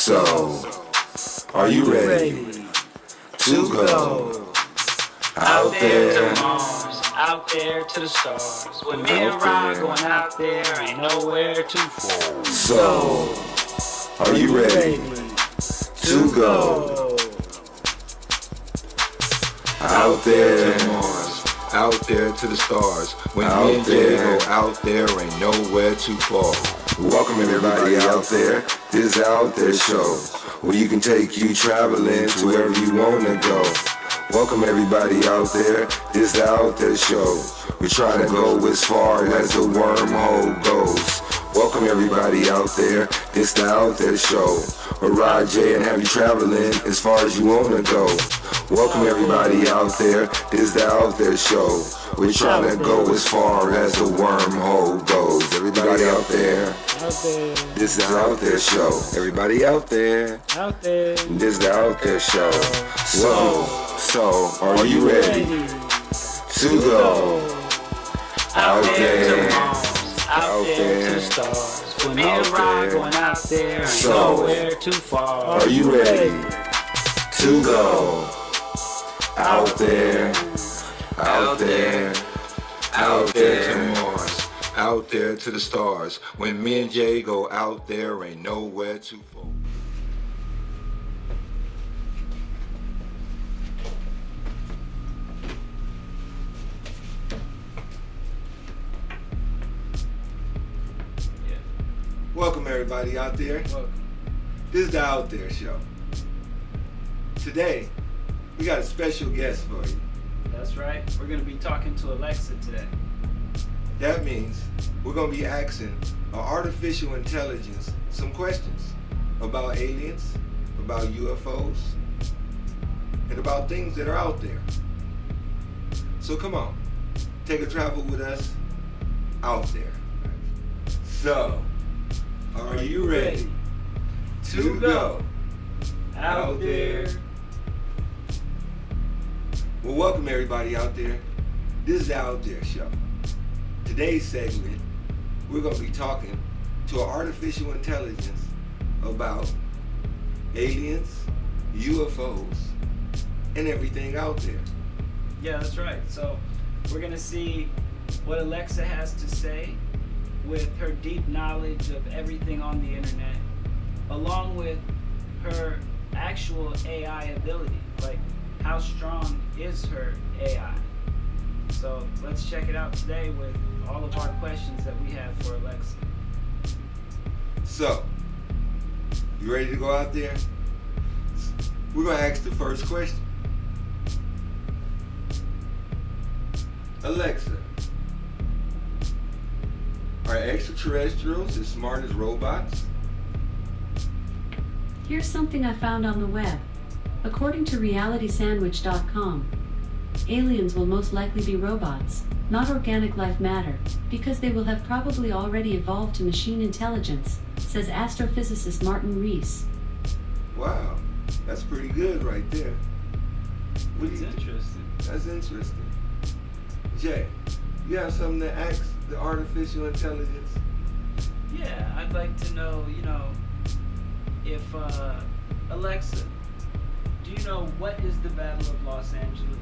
So, are you ready to go out there to Mars, out there to the stars? With me and Ron going out there, ain't nowhere to fall. So, are you ready to go out there to Mars, out there to the stars? When Out me and Jay there. go out there, ain't nowhere to fall. Welcome everybody out there. This Out There show, where you can take you traveling to wherever you wanna go. Welcome everybody out there. This Out There show. We're trying to go as far as the wormhole goes. Welcome everybody out there. This the Out There show, where Rod J and have you traveling as far as you wanna go. Welcome everybody out there. This the Out There show. We're trying to go as far as the wormhole goes. Everybody out there. This is the Out There show. Everybody out there. This is the Out There show. So, are you ready to go out there? Out there to the stars. With me and Ron going out there, ain't nowhere too far. Are you ready to go out there? Out there. Out there to Mars, out there to the stars. When me and Jay go out there, ain't nowhere to fall. Welcome everybody out there. Welcome. This is the Out There show. Today, we got a special guest for you. That's right. We're going to be talking to Alexa today. That means we're going to be asking our artificial intelligence some questions about aliens, about UFOs, and about things that are out there. So come on, take a travel with us out there. So, are you ready to go out there? Well, welcome everybody out there. This is the Out There show. Today's segment, we're going to be talking to our artificial intelligence about aliens, UFOs, and everything out there. Yeah, that's right. So we're going to see what Alexa has to say with her deep knowledge of everything on the internet, along with her actual AI ability. Like, how strong is her AI? So let's check it out today with all of our questions that we have for Alexa. So, you ready to go out there? We're going to ask the first question. Alexa, are extraterrestrials as smart as robots? Here's something I found on the web. According to realitysandwich.com, aliens will most likely be robots, not organic life matter, because they will have probably already evolved to machine intelligence, says astrophysicist Martin Rees. Wow, that's pretty good right there. What do That's you- interesting. That's interesting. Jay, you have something to ask the artificial intelligence? Yeah, I'd like to know, if, Alexa, do you know what is the Battle of Los Angeles?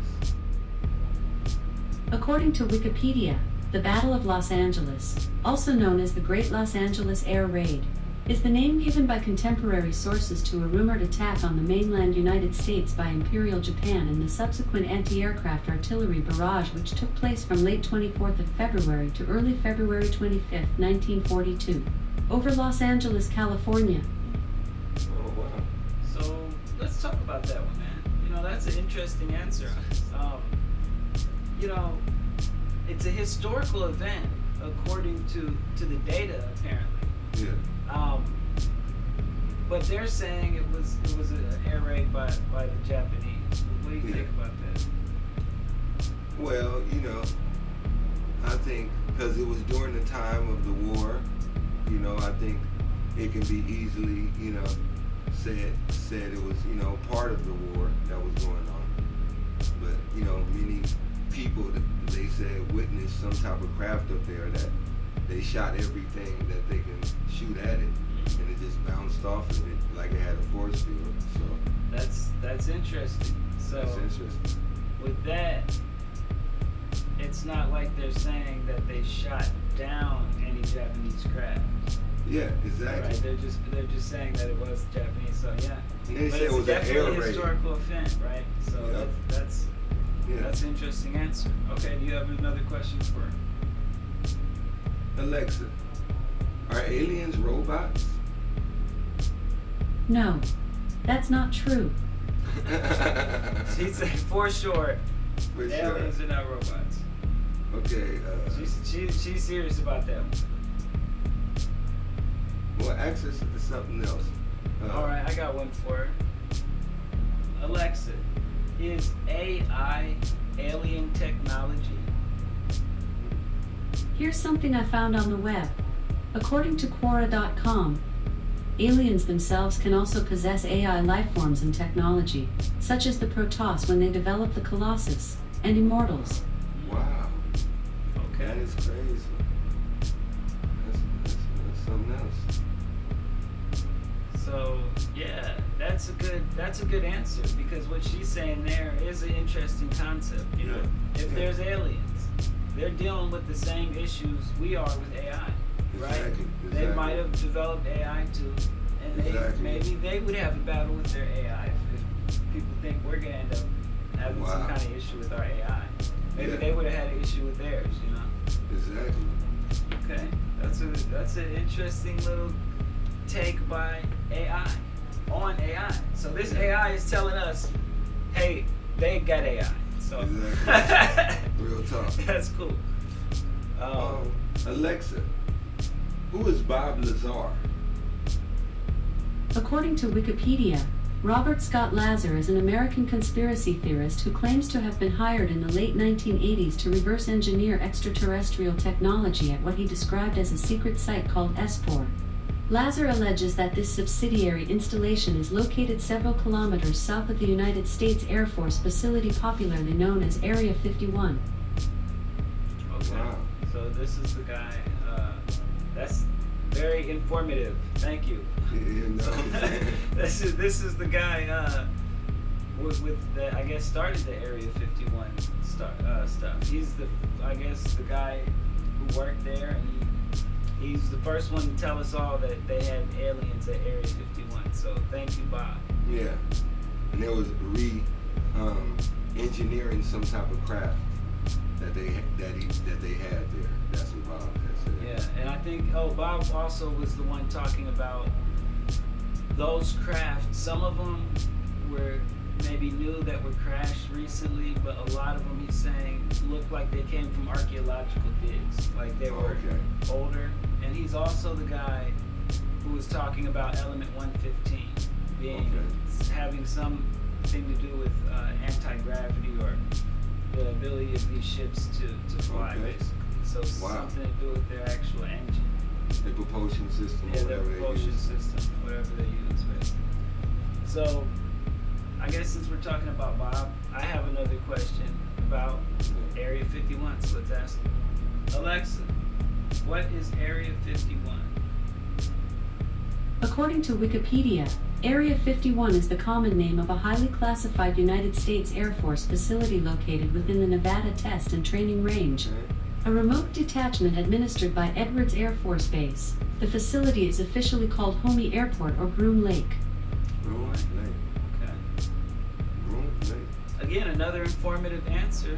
According to Wikipedia, the Battle of Los Angeles, also known as the Great Los Angeles Air Raid, is the name given by contemporary sources to a rumored attack on the mainland United States by Imperial Japan and the subsequent anti-aircraft artillery barrage which took place from late 24th of February to early February 25th, 1942, over Los Angeles, California. Oh, wow. So let's talk about that one, man. That's an interesting answer. It's a historical event according to the data, apparently. Yeah. But they're saying it was an air raid by the Japanese. What do you think about that? Well, I think because it was during the time of the war, I think it can be easily, said it was, part of the war that was going on. But, many people that they said witnessed some type of craft up there that they shot everything that they can shoot at it, and it just bounced off of it like it had a force field. So that's interesting. So that's interesting. with that, it's not like they're saying that they shot down any Japanese craft. Yeah, exactly. Right. They're just saying that it was Japanese. So yeah. And they But said it it's was an definitely air a raid. historical event, right? So Yep. that's an interesting answer. Okay. Do you have another question for Alexa, are aliens robots? No, that's not true. She said, for sure, For sure. aliens are not robots. Okay. She's serious about that one. Well, access to something else. All right, I got one for her. Alexa, is AI alien technology? Here's something I found on the web. According to Quora.com, aliens themselves can also possess AI lifeforms and technology, such as the Protoss when they develop the Colossus, and Immortals. Wow. Okay. That is crazy. That's something else. So yeah, that's a good answer, because what she's saying there is an interesting concept. You know, if there's aliens, they're dealing with the same issues we are with AI, right? Exactly. They might have developed AI too, and maybe they would have a battle with their AI if people think we're gonna end up having some kind of issue with our AI. Maybe they would have had an issue with theirs, you know? Exactly. Okay, that's an interesting little take by AI on AI. So this AI is telling us, hey, they got AI. So Exactly. Real talk. that's cool. Alexa, who is Bob Lazar? According to Wikipedia, Robert Scott Lazar is an American conspiracy theorist who claims to have been hired in the late 1980s to reverse engineer extraterrestrial technology at what he described as a secret site called S4. Lazar alleges that this subsidiary installation is located several kilometers south of the United States Air Force facility popularly known as Area 51. Okay. Wow. So this is the guy. That's very informative. Thank you. You know. this is the guy with the, I guess, started the Area 51 stuff. He's the guy who worked there, and he's the first one to tell us all that they had aliens at Area 51. So thank you, Bob. Yeah. And there was engineering some type of craft that they had there. That's what Bob had said. Yeah, and I think Bob also was the one talking about those crafts. Some of them were maybe new that were crashed recently, but a lot of them, he's saying, looked like they came from archaeological digs, like they were older. And he's also the guy who was talking about Element 115 having something to do with anti-gravity or the ability of these ships to fly, basically. So something to do with their actual engine. The propulsion system. Yeah, their propulsion system, whatever they use, basically. So, I guess since we're talking about Bob, I have another question about Area 51, so let's ask him. Alexa, what is Area 51? According to Wikipedia, Area 51 is the common name of a highly classified United States Air Force facility located within the Nevada Test and Training Range, a remote detachment administered by Edwards Air Force Base. The facility is officially called Homey Airport or Groom Lake. Groom Lake. Okay. Groom Lake. Again, another informative answer.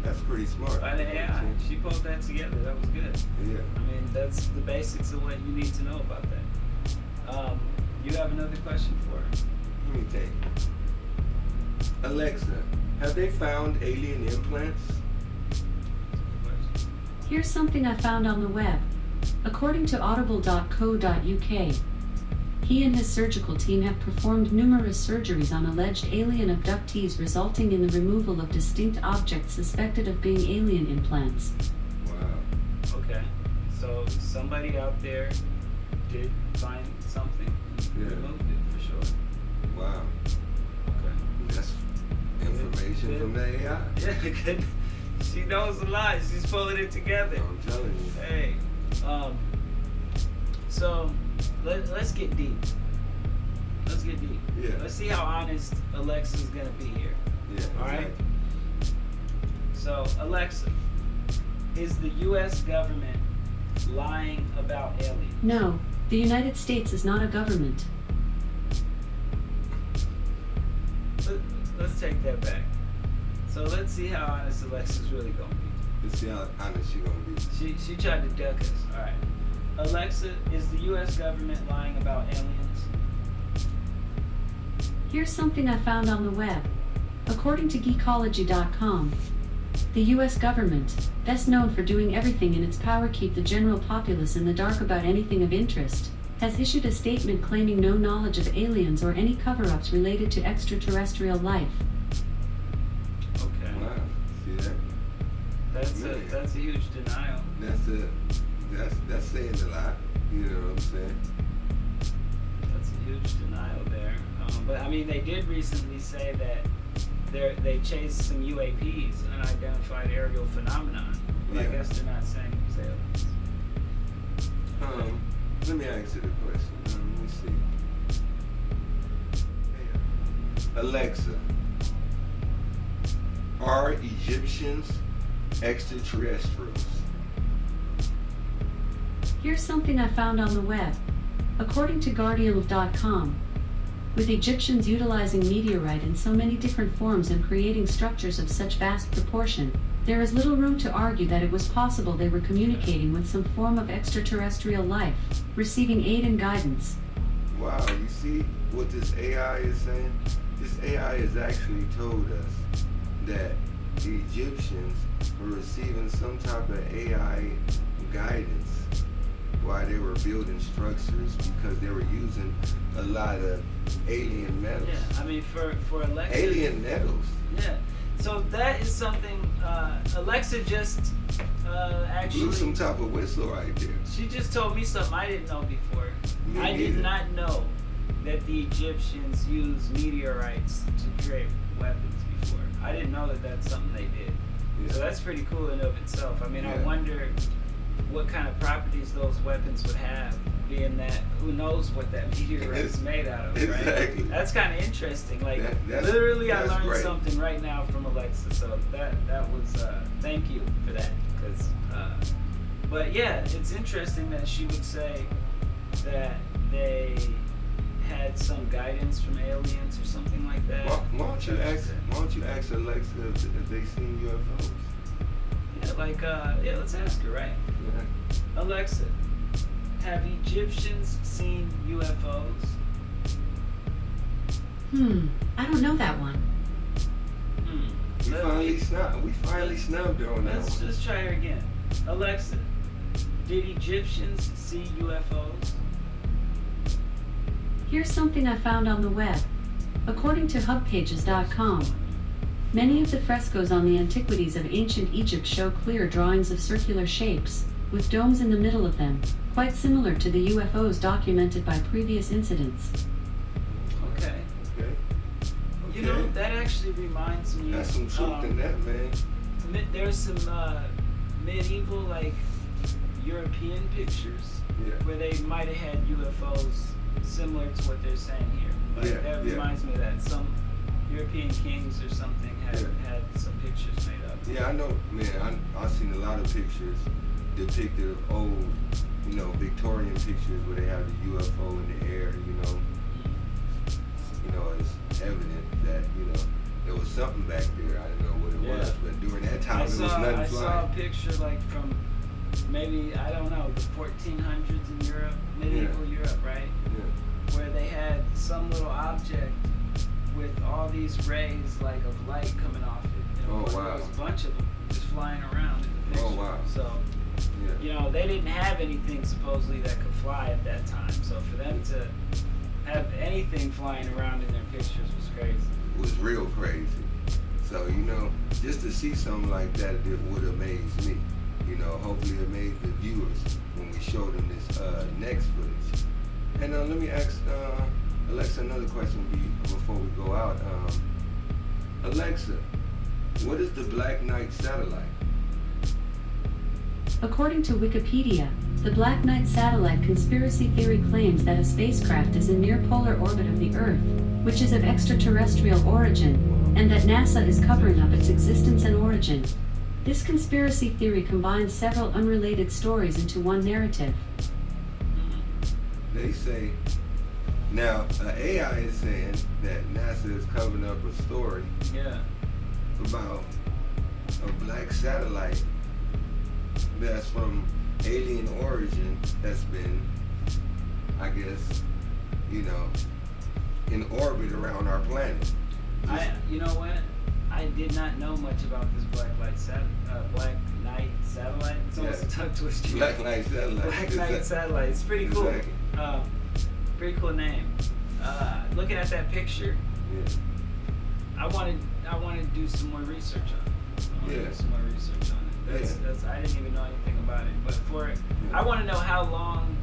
That's pretty smart. By the AI. She pulled that together. That was good. Yeah. I mean, that's the basics of what you need to know about that. You have another question for her? Let me think. Alexa, have they found alien implants? Here's something I found on the web. According to audible.co.uk, he and his surgical team have performed numerous surgeries on alleged alien abductees, resulting in the removal of distinct objects suspected of being alien implants. Wow. Okay. So somebody out there did find something. Removed it for sure. Wow. Okay. That's information from the AI. Yeah, good. She knows a lot. She's pulling it together. I'm telling you. Hey. So let's get deep. let's get deep. Yeah. Let's see how honest Alexa's gonna be here. Yeah. All right. So, Alexa, is the U.S. government lying about aliens? No, the United States is not a government. Let's take that back. So let's see how honest Alexa's really gonna be. Let's see how honest she gonna be. She tried to duck us. All right. Alexa, is the U.S. government lying about aliens? Here's something I found on the web. According to Geekology.com, the U.S. government, best known for doing everything in its power keep the general populace in the dark about anything of interest, has issued a statement claiming no knowledge of aliens or any cover-ups related to extraterrestrial life. Okay. Wow. See that? That's a huge denial. That's saying a lot. You know what I'm saying? That's a huge denial there. But I mean, they did recently say that they chased some UAPs, unidentified aerial phenomenon. But I Yeah. guess they're not saying it was aliens. Let me ask you the question. Let me see. Hey, Alexa, are Egyptians extraterrestrials? Here's something I found on the web. According to Guardian.com, with Egyptians utilizing meteorite in so many different forms and creating structures of such vast proportion, there is little room to argue that it was possible they were communicating with some form of extraterrestrial life, receiving aid and guidance. Wow, you see what this AI is saying? This AI has actually told us that the Egyptians were receiving some type of AI guidance while they were building structures because they were using a lot of alien metals. Yeah, I mean, for Alexa. Alien metals. Yeah. So that is something Alexa just actually. Blew some type of whistle right there. She just told me something I didn't know before. Me I did neither. not know that the Egyptians used meteorites to create weapons before. I didn't know that that's something they did. Yeah. So that's pretty cool in and of itself. I mean, I Yeah. wonder what kind of properties those weapons would have, being that who knows what that meteorite's made out of, right? Exactly. That's kind of interesting. Like, That's literally, I learned great. something right now from Alexa. So that was thank you for that. But yeah, it's interesting that she would say that they had some guidance from aliens or something like that. Why don't you ask Alexa if they seen UFOs? Yeah, let's ask her, right? Yeah. Alexa, have Egyptians seen UFOs? I don't know that one. We finally snubbed her on that Let's one. just try her again. Alexa, did Egyptians see UFOs? Here's something I found on the web. According to hubpages.com, many of the frescoes on the antiquities of ancient Egypt show clear drawings of circular shapes, with domes in the middle of them, quite similar to the UFOs documented by previous incidents. Okay. Okay. You know, that actually reminds me. That's some truth in that, man. There's some medieval, like, European pictures Yeah. where they might have had UFOs similar to what they're saying here. But Yeah, that yeah. reminds me of that. Some European kings or something had some pictures made up. Yeah, I know, man. I've seen a lot of pictures depicted of old, Victorian pictures where they have the UFO in the air. It's evident that there was something back there. I didn't know what it was, but during that time, there was nothing I flying. saw a picture like from maybe, I don't know, the 1400s in Europe, medieval Europe, right? Yeah. Where they had some little object with all these rays like of light coming off it. Oh, There wow. was a bunch of them just flying around in the picture. Oh, wow. So, Yeah. they didn't have anything supposedly that could fly at that time. So for them to have anything flying around in their pictures was crazy. It was real crazy. So, just to see something like that, it would amaze me. Hopefully it amaze the viewers when we show them this next footage. And let me ask Alexa another question before we go out. Alexa, what is the Black Knight satellite? According to Wikipedia, the Black Knight satellite conspiracy theory claims that a spacecraft is in near polar orbit of the Earth, which is of extraterrestrial origin, and that NASA is covering up its existence and origin. This conspiracy theory combines several unrelated stories into one narrative. They say, now AI is saying that NASA is covering up a story about a black satellite that's from alien origin that's been, I guess, in orbit around our planet. You know what? I did not know much about this Black Knight satellite. It's almost a tongue twister. Black Knight satellite. Black Knight satellite. It's pretty cool. Exactly. Pretty cool name. Looking at that picture, I wanted to do some more research on it. That's I didn't even know anything about it. But I want to know how long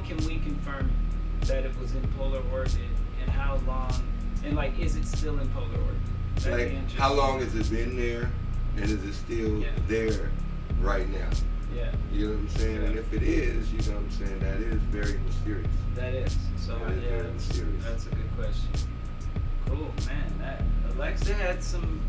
can we confirm that it was in polar orbit, and how long, and like, is it still in polar orbit? Like, how long has it been there, and is it still there right now? Yeah. You know what I'm saying? And if it is, you know what I'm saying, that is very mysterious. That is. So very mysterious. That's a good question. Cool, man. That Alexa had some.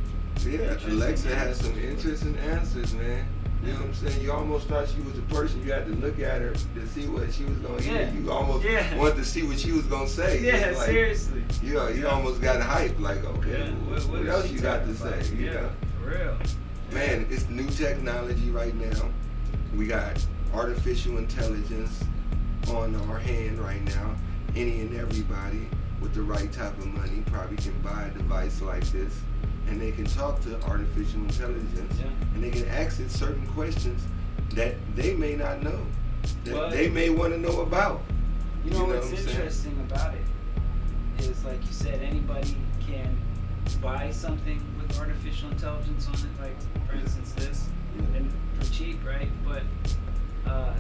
Yeah, Alexa has some interesting answers, man. You know what I'm saying? You almost thought she was a person. You had to look at her to see what she was going to hear. You almost wanted to see what she was going to say. Yeah, like, seriously. You almost got hyped. Like, okay, what else you got to say? You know? For real. Man, it's new technology right now. We got artificial intelligence on our hand right now. Any and everybody with the right type of money probably can buy a device like this, and they can talk to artificial intelligence, and they can ask it certain questions that they may not know, that they may want to know about. You know what's interesting about it is, like you said, anybody can buy something with artificial intelligence on it, like, for instance, this, and for cheap, right? But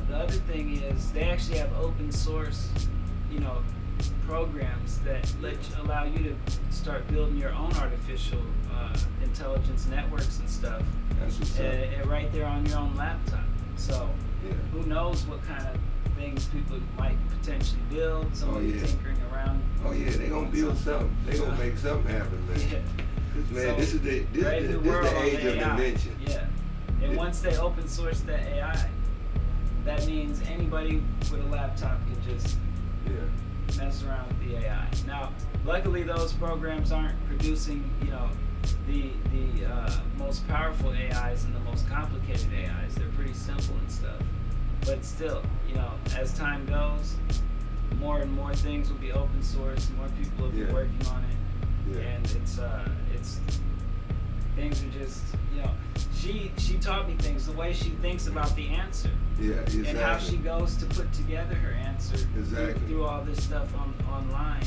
the other thing is, they actually have open source, programs that allow you to start building your own artificial intelligence networks and stuff. That's what's up. Right there on your own laptop. So who knows what kind of things people might potentially build. Somebody tinkering around. Oh yeah, they gonna build something. They gonna make something happen, man. Man, so, this is the age of invention. Yeah. And once they open source that AI, that means anybody with a laptop can just mess around with the AI. Now, luckily those programs aren't producing, the most powerful AIs and the most complicated AIs. They're pretty simple and stuff. But still, as time goes, more and more things will be open source. More people will be working on it, and it's things are just, she taught me things. The way she thinks about the answer, exactly. and how she goes to put together her answer through all this stuff online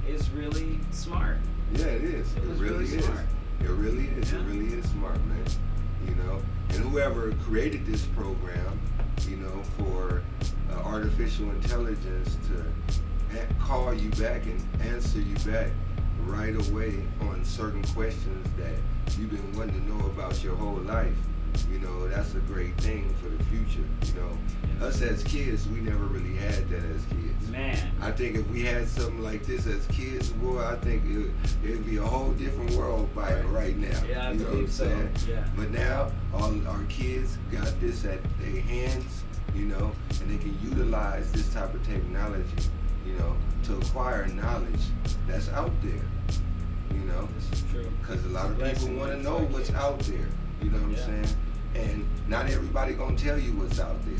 is really smart. Yeah, it is. It really is. Smart. It really is. It really is smart, man. And whoever created this program, for artificial intelligence to call you back and answer you back right away on certain questions that you've been wanting to know about your whole life, that's a great thing for the future. Us as kids, we never really had that as kids. Man. I think if we had something like this as kids, boy, I think it'd be a whole different world right now. Yeah, I believe so. Yeah. But now, all our kids got this at their hands, and they can utilize this type of technology, to acquire knowledge that's out there, This is true. Because a lot of people want to know what's out there, you know what I'm saying? And not everybody gonna tell you what's out there,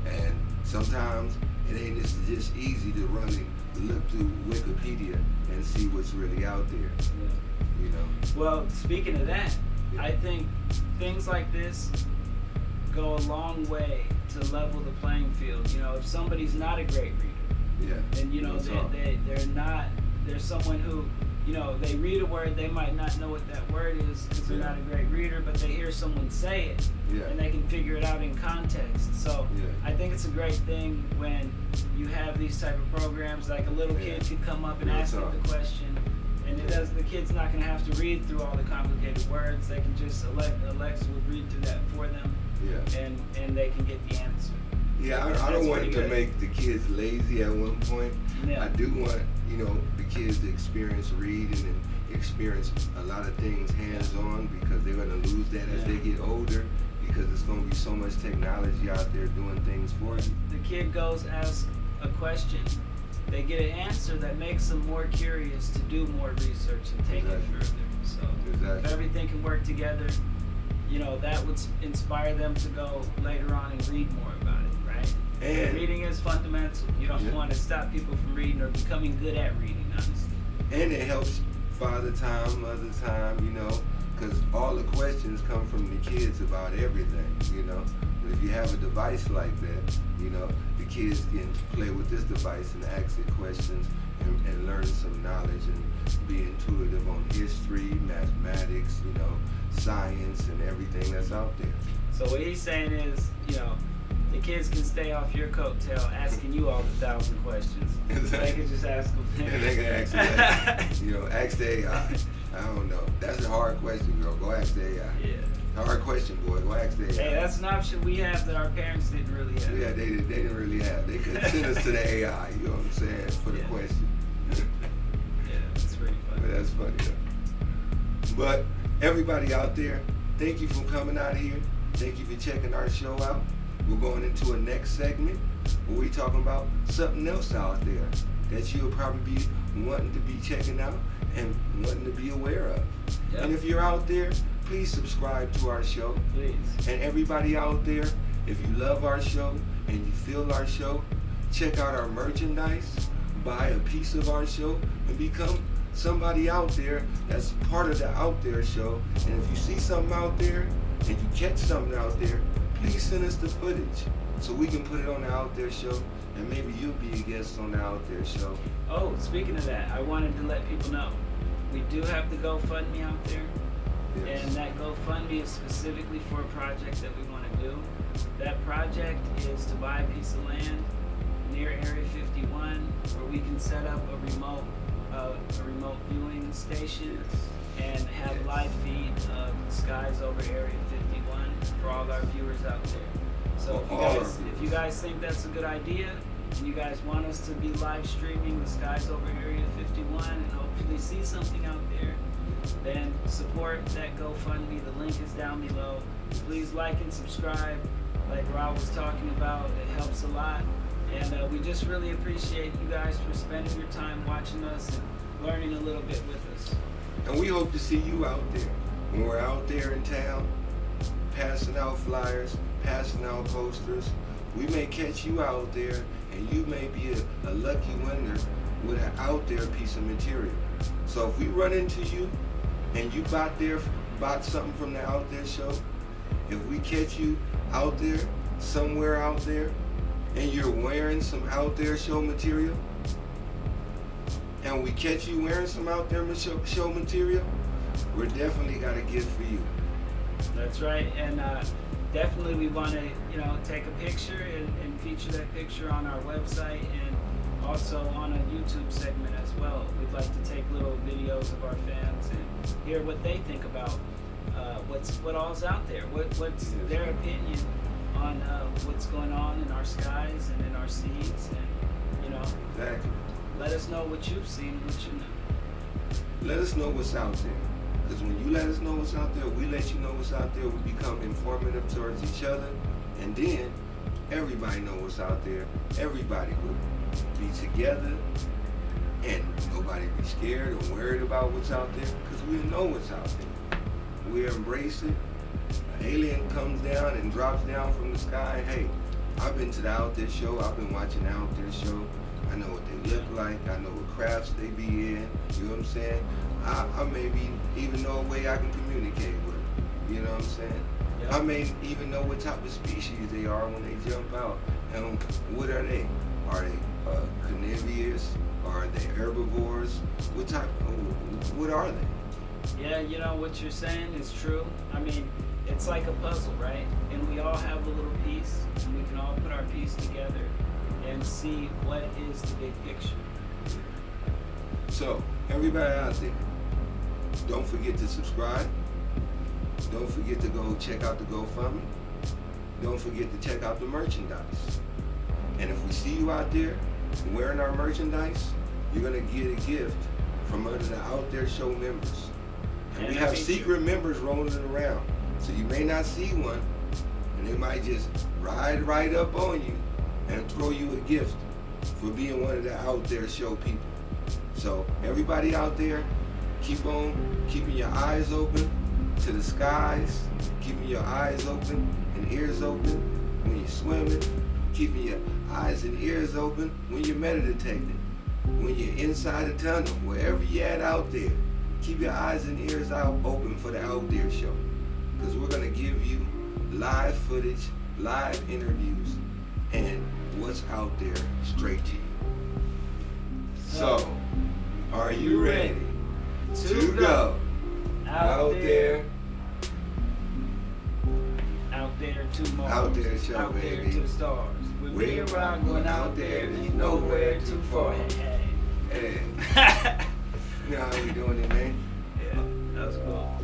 and sometimes it ain't just easy to run and look through Wikipedia and see what's really out there. Well, speaking of that, I think things like this go a long way to level the playing field. If somebody's not a great reader, and they're someone who, they read a word, they might not know what that word is because they're not a great reader, but they hear someone say it, and they can figure it out in context. So I think it's a great thing when you have these type of programs, like a little kid could come up and ask it the question, And it does. The kid's not going to have to read through all the complicated words. They can just Alexa would read through that for them. Yeah. And they can get the answer. Yeah, I don't want to make the kids lazy at one point. Yeah. I do want, the kids to experience reading and experience a lot of things hands-on, because they're going to lose that as they get older, because there's going to be so much technology out there doing things for you. The kid goes, asks a question. They get an answer that makes them more curious to do more research and take it further. So if everything can work together, that would inspire them to go later on and read more about it, right? And reading is fundamental. You don't want to stop people from reading or becoming good at reading, honestly. And it helps father time, mother time, because all the questions come from the kids about everything, But if you have a device like that, the kids can play with this device and ask it questions and learn some knowledge and be intuitive on history, mathematics, science, and everything that's out there. So what he's saying is, the kids can stay off your coattail asking you all the 1,000 questions. They can just ask them. And they can ask that. Ask the AI. I don't know. That's a hard question, girl. Go ask the AI. Yeah. Hard question, boy. Go ask the AI. Hey, that's an option we have that our parents didn't really have. Yeah, they didn't really have. They could send us to the AI, you know what I'm saying, for the question. Yeah, that's pretty funny. But that's funny, though. But everybody out there, thank you for coming out here. Thank you for checking our show out. We're going into a next segment where we're talking about something else out there that you'll probably be wanting to be checking out and wanting to be aware of. Yep. And if you're out there, please subscribe to our show. Please. And everybody out there, if you love our show and you feel our show, check out our merchandise, buy a piece of our show, and become somebody out there that's part of the Out There show. And if you see something out there and you catch something out there, please send us the footage so we can put it on the Out There show, and maybe you'll be a guest on the Out There show. Oh, speaking of that, I wanted to let people know we do have the GoFundMe out there. Yes. And that GoFundMe is specifically for a project that we want to do. That project is to buy a piece of land near Area 51 where we can set up a remote viewing station and have live feed of the skies over Area 51 for all our viewers out there. So if you guys think that's a good idea and you guys want us to be live streaming the skies over Area 51 and hopefully see something out there, then support that GoFundMe. The link is down below. Please like and subscribe. Like Rob was talking about, it helps a lot. And we just really appreciate you guys for spending your time watching us and learning a little bit with us. And we hope to see you out there. When we're out there in town, passing out flyers, passing out posters, we may catch you out there, and you may be a lucky winner with an out there piece of material. So if we run into you and you bought something from the Out There show, if we catch you out there, somewhere out there, and you're wearing some Out There show material, and we catch you wearing some Out There show material, we're definitely got a gift for you. That's right, and definitely we want to, take a picture and feature that picture on our website and also on a YouTube segment as well. We'd like to take little videos of our fans and hear what they think about what all's out there. What's their opinion on what's going on in our skies and in our seas, and Exactly. Let us know what you've seen and what you know. Let us know what's out there. Because when you let us know what's out there, we let you know what's out there, we become informative towards each other, and then everybody know what's out there. Everybody will be together, and nobody be scared or worried about what's out there, because we know what's out there. We embrace it. An alien comes down and drops down from the sky. Hey, I've been to the Out There show. I've been watching the Out There show. I know what they look like. I know what crafts they be in. You know what I'm saying? I maybe even know a way I can communicate with them. You know what I'm saying? Yep. I may even know what type of species they are when they jump out. And what are they? Are they carnivorous? Are they herbivores? What are they? Yeah, what you're saying is true. I mean, it's like a puzzle, right? And we all have a little piece, and we can all put our piece together and see what is the big picture. So, everybody out there, don't forget to subscribe. Don't forget to go check out the GoFundMe. Don't forget to check out the merchandise. And if we see you out there wearing our merchandise, you're going to get a gift from under the Out There Show members. And we have secret members rolling around. So you may not see one, and they might just ride right up on you and throw you a gift for being one of the Out There Show people. So everybody out there, keep on keeping your eyes open to the skies, keeping your eyes open and ears open when you're swimming, keeping your eyes and ears open when you're meditating, when you're inside a tunnel, wherever you're at out there. Keep your eyes and ears open for the Out There Show, because we're going to give you live footage, live interviews, and what's out there straight to you. So, are you ready to go out there? Out there to Mars. Out there show, out baby. There to the stars. With me around going out there, you nowhere too far. Hey. Hey. You know how we doing it, man? Yeah, that was cool.